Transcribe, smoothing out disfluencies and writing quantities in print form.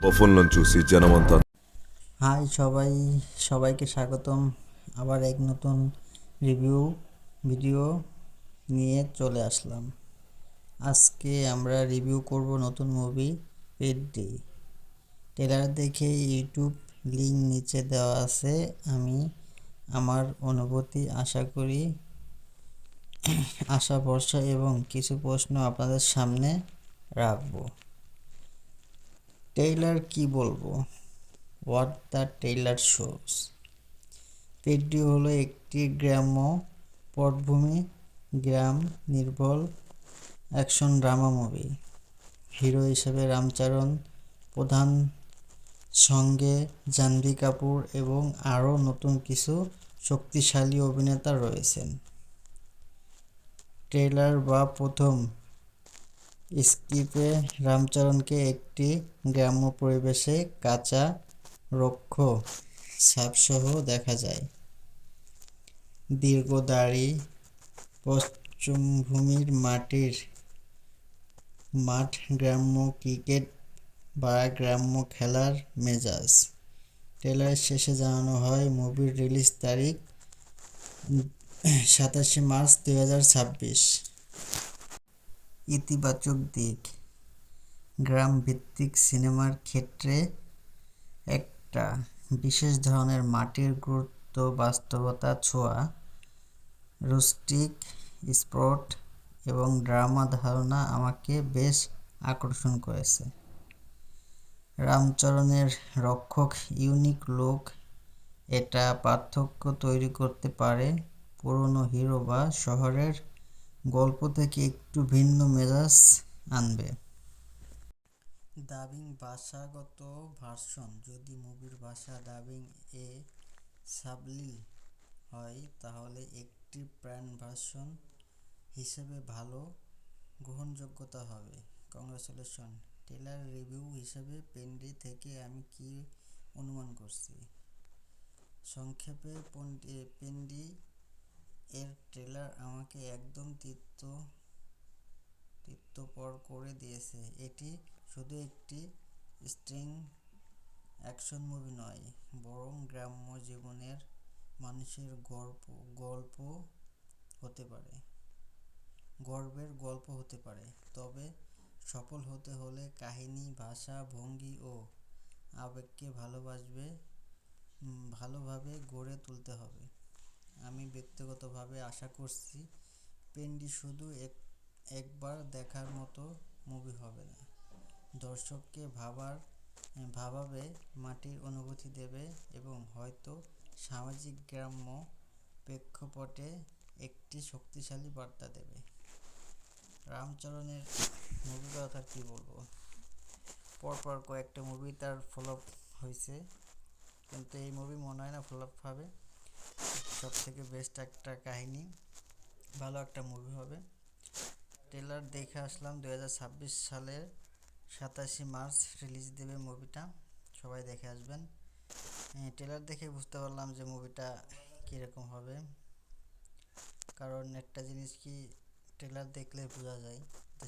O phone non చూసి జనమంతా high সবাইকে স্বাগতম আবার এক নতুন ভিডিও নিয়ে চলে আসলাম। আজকে আমরা রিভিউ করব নতুন মুভি পেড্ডি। ট্রেলার দেখে ইউটিউব লিংক নিচে দেওয়া আছে। আমি আমার অনুভূতি আশা ভরসা এবং কিছু প্রশ্ন আপনাদের সামনে রাখবো। ট্রেলার কি বলবো? What the trailer shows. Peddi হলো একটি গ্রাম্য পটভূমি গ্রাম নির্ভর অ্যাকশন ড্রামা মুভি। হিরো হিসেবে রামচরণ প্রধান, সঙ্গে জাহ্নবী কাপুর এবং আরও নতুন কিছু শক্তিশালী অভিনেতা রয়েছেন। ট্রেলার বা প্রথম স্ক্রিপ্টে রামচরণকে একটি গ্রাম্য পরিবেশে কাঁচা রুক্ষ ছাপসহ দেখা যায়। দীর্ঘ দাড়ি, পশ্চিমভূমির মাঠ, গ্রাম্য ক্রিকেট বা গ্রাম্য খেলার মেজাজ। ট্রেলারের শেষে জানানো হয় মুভির রিলিজ তারিখ 27 মার্চ 2026। ইতিবাচক দিক: গ্রাম ভিত্তিক সিনেমার ক্ষেত্রে একটা বিশেষ ধরনের মাটির গুরুত্ব, বাস্তবতা ছোঁয়া, রুস্টিক স্পট এবং ড্রামা ধারণা আমাকে বেশ আকর্ষণ করেছে। রামচরণের রক্ষক ইউনিক লুক, এটা পার্থক্য তৈরি করতে পারে পুরনো হিরো বা শহরের গল্প থেকে একটু ভিন্ন মেজাজ আনবে। ডাবিং ভাষাগত ভার্সন: যদি মুভির ভাষা ডাবিং এ সাবলীল হয় তাহলে একটি প্যান ভার্সন হিসেবে ভালো গ্রহণযোগ্যতা হবে। কংগ্রাচুলেশন। ট্রেলার রিভিউ হিসেবে পেড্ডি থেকে আমি কি অনুমান করছি? সংক্ষেপে, পেড্ডি এর ট্রেলার আমাকে একদম তৃপ্তকর করে দিয়েছে। এটি শুধু একটি স্ট্রিং অ্যাকশন মুভি নয়, বরং গ্রাম্য জীবনের মানুষের গর্বের গল্প হতে পারে। তবে সফল হতে হলে কাহিনী, ভাষা, ভঙ্গি ও আবেগকে ভালোভাবে গড়ে তুলতে হবে। আমি ব্যক্তিগতভাবে আশা করছি পেড্ডি শুধু একবার দেখার মতো মুভি হবে না, দর্শককে ভাবাবে, মাটির অনুভূতি দেবে এবং হয়তো সামাজিক গ্রাম্য প্রেক্ষাপটে একটি শক্তিশালী বার্তা দেবে। রামচরণের মুভির কথা কি বলবো? পরপর কয়েকটা মুভি তার ফ্লপ হয়েছে, কিন্তু এই মুভি মনে হয় না ফ্লপ হবে। সব থেকে বেস্ট একটা কাহিনী, ভালো একটা মুভি হবে। ট্রেলার দেখে আসলাম। 2026 সালের 27 মার্চ রিলিজ দেবে মুভিটা। সবাই দেখে আসবেন। ট্রেলার দেখে বুঝতে পারলাম যে মুভিটা কীরকম হবে, কারণ একটা জিনিস কি ট্রেলার দেখলে বোঝা যায় যে